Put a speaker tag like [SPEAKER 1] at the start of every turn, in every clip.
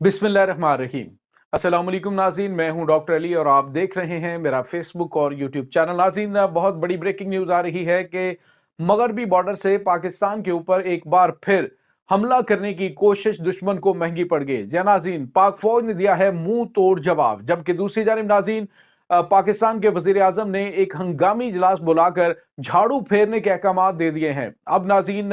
[SPEAKER 1] बिस्मिल्लाहिर्रहमानिर्रहीम। अस्सलाम वालेकुम नाज़रीन, मैं हूं डॉक्टर अली और आप देख रहे हैं मेरा फेसबुक और यूट्यूब चैनल। नाज़रीन, बहुत बड़ी ब्रेकिंग न्यूज़ आ रही है कि मगरबी बॉर्डर से पाकिस्तान के ऊपर एक बार फिर हमला करने की कोशिश दुश्मन को महंगी पड़ गई। जी नाज़रीन, पाक फौज ने दिया है मुंह तोड़ जवाब, जबकि दूसरी जानिब नाज़रीन पाकिस्तान के वजीर आजम ने एक हंगामी इजलास बुलाकर झाड़ू फेरने के अहकाम दे दिए हैं। अब नाज़रीन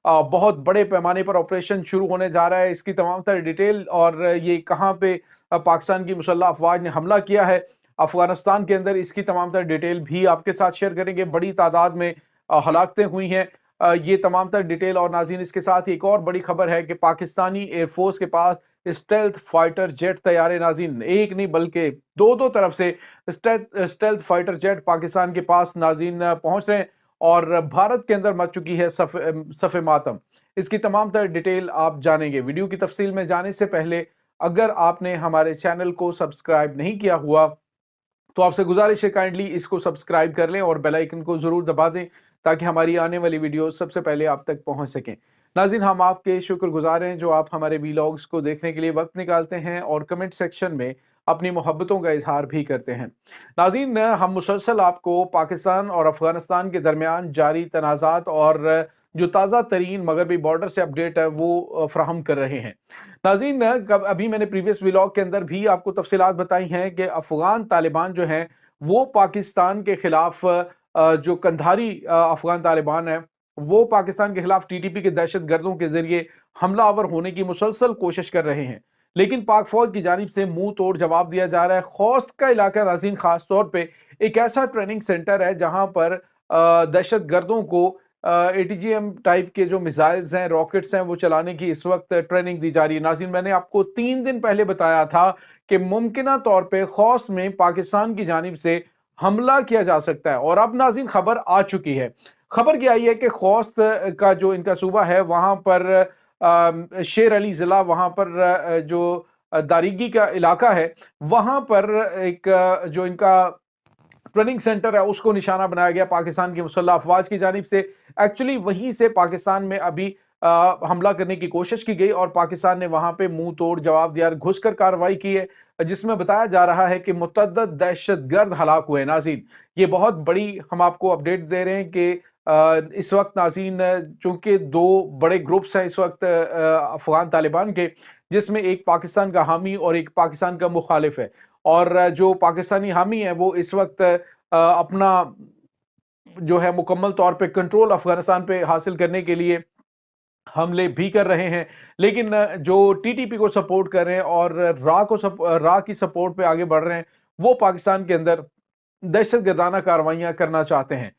[SPEAKER 1] बहुत बड़े पैमाने पर ऑपरेशन शुरू होने जा रहा है। इसकी तमाम तरह डिटेल और ये कहाँ पे पाकिस्तान की मुसल्लह अफवाज ने हमला किया है अफगानिस्तान के अंदर, इसकी तमाम तरह डिटेल भी आपके साथ शेयर करेंगे। बड़ी तादाद में हलाकतें हुई हैं, ये तमाम तरह डिटेल। और नाज़रीन, इसके साथ एक और बड़ी खबर है कि पाकिस्तानी एयरफोर्स के पास स्टेल्थ फाइटर जेट तैयार है। नाज़रीन, एक नहीं बल्कि दो दो तरफ से स्टेल्थ फाइटर जेट पाकिस्तान के पास नाज़रीन पहुंच रहे हैं और भारत के अंदर मच चुकी है सफ़े मातम। इसकी तमाम तरह डिटेल आप जानेंगे। वीडियो की तफसील में जाने से पहले अगर आपने हमारे चैनल को सब्सक्राइब नहीं किया हुआ तो आपसे गुजारिश है काइंडली इसको सब्सक्राइब कर लें और बेल आइकन को जरूर दबा दें ताकि हमारी आने वाली वीडियो सबसे पहले आप तक पहुंच सकें। नाज़रीन, हम आपके शुक्रगुजार हैं जो आप हमारे वीलॉग्स को देखने के लिए वक्त निकालते हैं और कमेंट सेक्शन में अपनी मोहब्बतों का इजहार भी करते हैं। नाज़रीन, हम मुसलसल आपको पाकिस्तान और अफगानिस्तान के दरमियान जारी तनाज़ात और जो ताज़ा तरीन मगरबी बॉर्डर से अपडेट है वो फ्राहम कर रहे हैं। नाज़रीन, अभी मैंने प्रीवियस व्लॉग के अंदर भी आपको तफसीलात बताई हैं कि अफगान तालिबान जो हैं वो पाकिस्तान के खिलाफ जो कंधारी अफगान तालिबान है वो पाकिस्तान के खिलाफ टीटीपी के दहशत गर्दों के जरिए हमलावर होने की मुसलसल कोशिश कर रहे हैं, लेकिन पाक फौज की जानिब से मुंह तोड़ जवाब दिया जा रहा है। खौस्त का इलाका नाज़रीन खास तौर पे एक ऐसा ट्रेनिंग सेंटर है जहां पर दहशत गर्दों को एटीजीएम टाइप के जो मिसाइल्स हैं, रॉकेट्स हैं, वो चलाने की इस वक्त ट्रेनिंग दी जा रही है। नाज़रीन, मैंने आपको 3 दिन पहले बताया था कि मुमकिना तौर पे खौस्त में पाकिस्तान की जानिब से हमला किया जा सकता है और अब नाज़रीन खबर आ चुकी है। खबर क्या आई है कि खौस्त का जो इनका सूबा है वहां पर शेर अली जिला, वहां पर जो दारिगी का इलाका है वहां पर एक जो इनका ट्रेनिंग सेंटर है उसको निशाना बनाया गया पाकिस्तान की मुसल्लह अफवाज की जानिब से। एक्चुअली वहीं से पाकिस्तान में अभी हमला करने की कोशिश की गई और पाकिस्तान ने वहां पे मुंह तोड़ जवाब दिया, घुसकर कार्रवाई की है, जिसमें बताया जा रहा है कि मुतअद्दिद दहशतगर्द हलाक हुए। नाज़रीन, ये बहुत बड़ी हम आपको अपडेट दे रहे हैं कि इस वक्त नाज़रीन चूंकि दो बड़े ग्रुप्स हैं इस वक्त अफगान तालिबान के, जिसमें एक पाकिस्तान का हामी और एक पाकिस्तान का मुखालिफ है। और जो पाकिस्तानी हामी है वो इस वक्त अपना जो है मुकम्मल तौर पे कंट्रोल अफगानिस्तान पे हासिल करने के लिए हमले भी कर रहे हैं, लेकिन जो टीटीपी को सपोर्ट कर रहे हैं और रा की सपोर्ट पे आगे बढ़ रहे हैं वो पाकिस्तान के अंदर दहशतगर्दाना कार्रवाइयां करना चाहते हैं।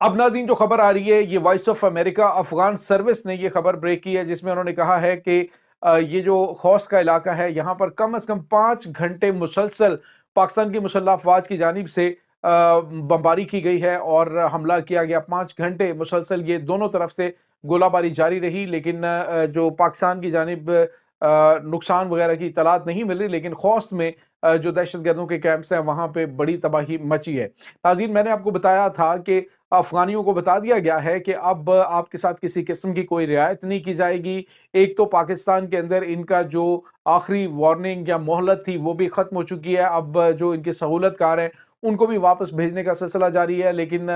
[SPEAKER 1] अब नाज़रीन, जो खबर आ रही है ये voice of America Afghan service ने ये खबर ब्रेक की है, जिसमें उन्होंने कहा है कि ये जो खौस का इलाका है यहाँ पर कम से कम 5 घंटे मुसलसल पाकिस्तान की मुसल्लह अफवाज की जानिब से बमबारी की गई है और हमला किया गया। 5 घंटे मुसलसल ये दोनों तरफ से गोलाबारी जारी रही, लेकिन जो पाकिस्तान की जानिब नुकसान वगैरह की इतलात नहीं मिल रही, लेकिन खौस्त में जो दहशत गर्दों के कैंप्स हैं वहाँ पे बड़ी तबाही मची है। नाज़रीन, मैंने आपको बताया था कि अफगानियों को बता दिया गया है कि अब आपके साथ किसी किस्म की कोई रियायत नहीं की जाएगी। एक तो पाकिस्तान के अंदर इनका जो आखिरी वार्निंग या मोहलत थी वो भी ख़त्म हो चुकी है। अब जो इनके सहूलतकार हैं उनको भी वापस भेजने का सिलसिला जारी है, लेकिन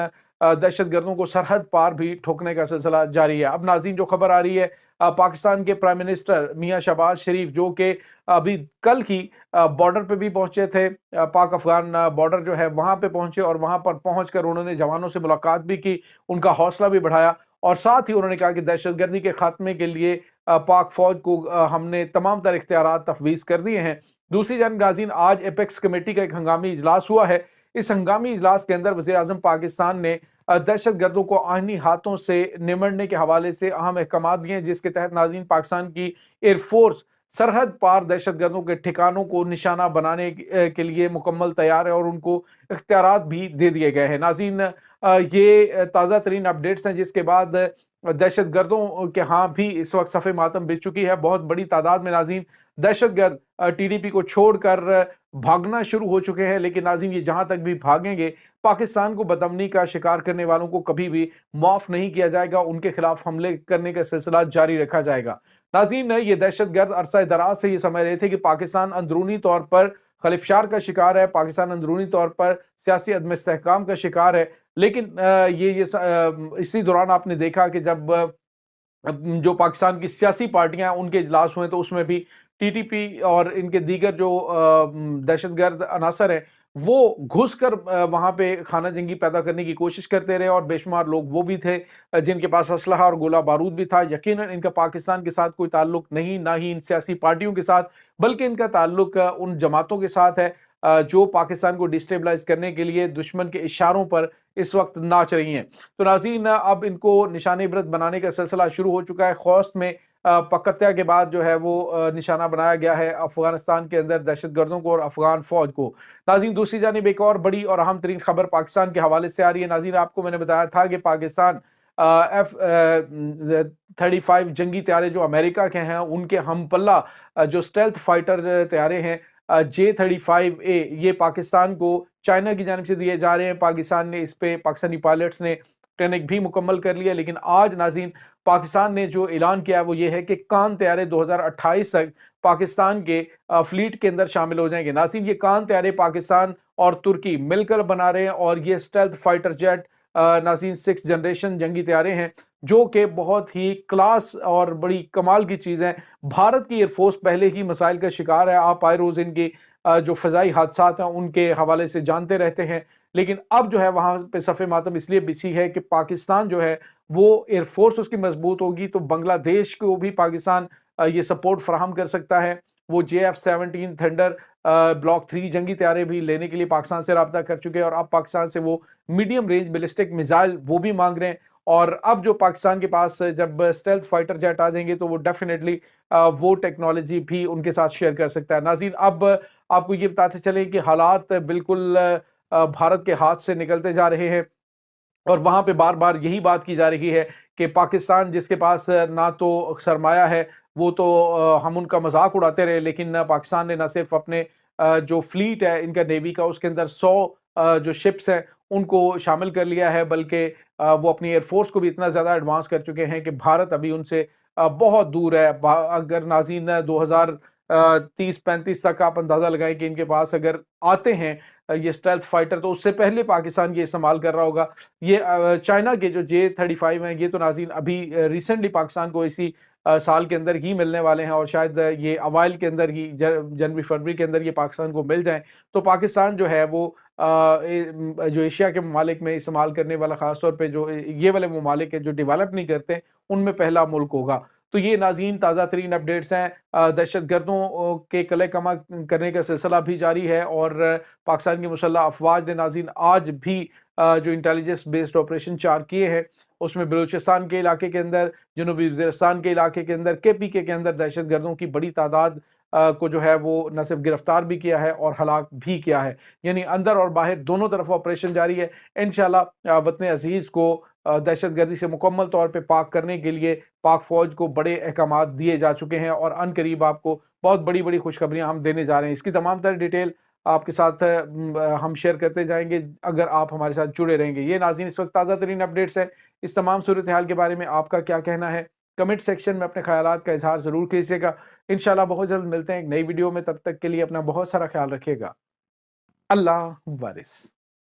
[SPEAKER 1] दहशत गर्दों को सरहद पार भी ठोकने का सिलसिला जारी है। अब नाज़रीन, जो खबर आ रही है पाकिस्तान के प्राइम मिनिस्टर मियां शहबाज शरीफ, जो कि अभी कल की बॉर्डर पे भी पहुंचे थे, पाक अफगान बॉर्डर जो है वहां पे पहुंचे और वहां पर पहुंचकर उन्होंने जवानों से मुलाकात भी की, उनका हौसला भी बढ़ाया और साथ ही उन्होंने कहा कि दहशतगर्दी के खात्मे के लिए पाक फौज को हमने तमाम तर इख्तियारात तफवीज़ कर दिए हैं। दूसरी जानब नाज़रीन, आज एपेक्स कमेटी का एक हंगामी इजलास हुआ है। इस हंगामी इजलास के अंदर वज़ीर आज़म पाकिस्तान ने दहशत गर्दों को आईनी हाथों से निमटने के हवाले से अहम अहकाम दिए, जिसके तहत नाज़रीन पाकिस्तान की एयरफोर्स सरहद पार दहशत गर्दों के ठिकानों को निशाना बनाने के लिए मुकम्मल तैयार है और उनको इख्तियारात भी दे दिए गए हैं। नाज़रीन, ये ताज़ा तरीन अपडेट्स हैं, जिसके बाद दहशत गर्दों के यहाँ भी इस वक्त सफ़े मातम बिछ चुकी है। बहुत बड़ी तादाद में नाज़रीन दहशतगर्द टीडीपी को छोड़कर भागना शुरू हो चुके हैं, लेकिन नाज़रीन ये जहां तक भी भागेंगे पाकिस्तान को बदअमनी का शिकार करने वालों को कभी भी माफ नहीं किया जाएगा, उनके खिलाफ हमले करने का सिलसिला जारी रखा जाएगा। नाज़रीन, ये दहशत गर्द अरसा दराज से ये समझ रहे थे कि पाकिस्तान अंदरूनी तौर पर खलिफशार का शिकार है, पाकिस्तान अंदरूनी तौर पर सियासी अदम इस्तेहकाम का शिकार है। लेकिन इसी दौरान आपने देखा कि जब जो पाकिस्तान की सियासी पार्टियां हैं उनके इजलास हुए तो उसमें भी टीटीपी और इनके दीगर जो दहशतगर्द अनासर हैं वो घुस कर वहां पे खाना जंगी पैदा करने की कोशिश करते रहे, और बेशुमार लोग वो भी थे जिनके पास असलहा और गोला बारूद भी था। यकीनन इनका पाकिस्तान के साथ कोई ताल्लुक नहीं, ना ही इन सियासी पार्टियों के साथ, बल्कि इनका ताल्लुक उन जमातों के साथ है जो पाकिस्तान को डिस्टेबलाइज करने के लिए दुश्मन के इशारों पर इस वक्त नाच रही हैं। तो नाज़रीन, अब इनको निशान इबरत बनाने का सिलसिला शुरू हो चुका है। खौस्त में पकत्या के बाद जो है वो निशाना बनाया गया है अफगानिस्तान के अंदर दहशतगर्दों को और अफगान फौज को। नाज़रीन, दूसरी जानिब एक और बड़ी और अहम तरीन खबर पाकिस्तान के हवाले से आ रही है। नाज़रीन, आपको मैंने बताया था कि पाकिस्तान F-35 जंगी तैयारे जो अमेरिका के हैं उनके हम पल्ला जो स्टेल्थ फाइटर तैयारे हैं J-35A, ये पाकिस्तान को चाइना की जानिब से दिए जा रहे हैं। पाकिस्तान ने इस पे पाकिस्तानी पायलट्स ने ट्रेनिंग भी मुकम्मल कर लिया। लेकिन आज नाज़रीन, पाकिस्तान ने जो ऐलान किया है वो ये है कि कान तैयारे 2028 तक पाकिस्तान के फ्लीट के अंदर शामिल हो जाएंगे। नाज़रीन, ये कान तैयारे पाकिस्तान और तुर्की मिलकर बना रहे हैं, और ये स्टेल्थ फाइटर जेट नाज़रीन 6th जनरेशन जंगी तैयारे हैं जो कि बहुत ही क्लास और बड़ी कमाल की चीज़ है। भारत की एयरफोर्स पहले ही मसाइल का शिकार है। आप आए रोज़ इनकी जो फ़ज़ाई हादसात हैं उनके हवाले से जानते रहते हैं। लेकिन अब जो है वहाँ पे सफ़े मातम इसलिए बिछी है कि पाकिस्तान जो है वो एयरफोर्स उसकी मजबूत होगी तो बांग्लादेश को भी पाकिस्तान ये सपोर्ट फराहम कर सकता है। वो JF-17 थंडर ब्लॉक 3 जंगी तैयारे भी लेने के लिए पाकिस्तान से रब्ता कर चुके हैं, और अब पाकिस्तान से वो मीडियम रेंज बैलिस्टिक मिसाइल वो भी मांग रहे हैं। और अब जो पाकिस्तान के पास जब स्टेल्थ फाइटर जेट आ जाएंगे तो वो डेफिनेटली वो टेक्नोलॉजी भी उनके साथ शेयर कर सकता है। नाज़रीन, अब आपको ये बताते चलें कि हालात बिल्कुल भारत के हाथ से निकलते जा रहे हैं, और वहां पे बार बार यही बात की जा रही है कि पाकिस्तान जिसके पास ना तो सरमाया है वो तो हम उनका मजाक उड़ाते रहे, लेकिन पाकिस्तान ने ना सिर्फ अपने जो फ्लीट है इनका नेवी का उसके अंदर 100 जो शिप्स हैं उनको शामिल कर लिया है, बल्कि वो अपनी एयरफोर्स को भी इतना ज़्यादा एडवांस कर चुके हैं कि भारत अभी उनसे बहुत दूर है। अगर नाज़रीन 2030-35 तक आप अंदाज़ा लगाएं कि इनके पास अगर आते हैं ये स्टेल्थ फाइटर, तो उससे पहले पाकिस्तान ये इस्तेमाल कर रहा होगा। ये चाइना के जो J-35 हैं ये तो नाज़रीन अभी रिसेंटली पाकिस्तान को इसी साल के अंदर ही मिलने वाले हैं, और शायद ये अवाइल के अंदर ही जनवरी फरवरी के अंदर ये पाकिस्तान को मिल जाएं। तो पाकिस्तान जो है वो जो एशिया के ममालिक में इस्तेमाल करने वाला, ख़ासतौर पे जो ये वाले ममालिक हैं जो डेवलप नहीं करते उनमें पहला मुल्क होगा। तो ये नाज़रीन ताज़ा तरीन अपडेट्स हैं। दहशत गर्दों के कले कमा करने का सिलसिला भी जारी है, और पाकिस्तान की मुसल्लह अफवाज ने नाज़रीन आज भी जो इंटेलिजेंस बेस्ड ऑपरेशन 4 किए हैं उसमें बलूचिस्तान के इलाके के अंदर, जनूबी वज़ीरिस्तान के इलाके के अंदर, KPK के अंदर दहशत गर्दों की बड़ी तादाद को जो है वो न सिर्फ गिरफ्तार भी किया है और हलाक भी किया है। यानी अंदर और बाहर दोनों तरफ ऑपरेशन जारी है। इंशाल्लाह वतन अजीज़ को दहशत गर्दी से मुकम्मल तौर पे पाक करने के लिए पाक फौज को बड़े अहकामात दिए जा चुके हैं, और अन करीब आपको बहुत बड़ी बड़ी खुशखबरियां हम देने जा रहे हैं। इसकी तमाम तरह डिटेल आपके साथ हम शेयर करते जाएंगे अगर आप हमारे साथ जुड़े रहेंगे। ये नाज़रीन इस वक्त ताज़ा तरीन अपडेट्स है। इस तमाम सूरत हाल के बारे में आपका क्या कहना है? कमेंट सेक्शन में अपने ख्यालात का इजहार ज़रूर कीजिएगा। इंशाल्लाह बहुत जल्द मिलते हैं एक नई वीडियो में, तब तक के लिए अपना बहुत सारा ख्याल रखिएगा। अल्लाह वारिस।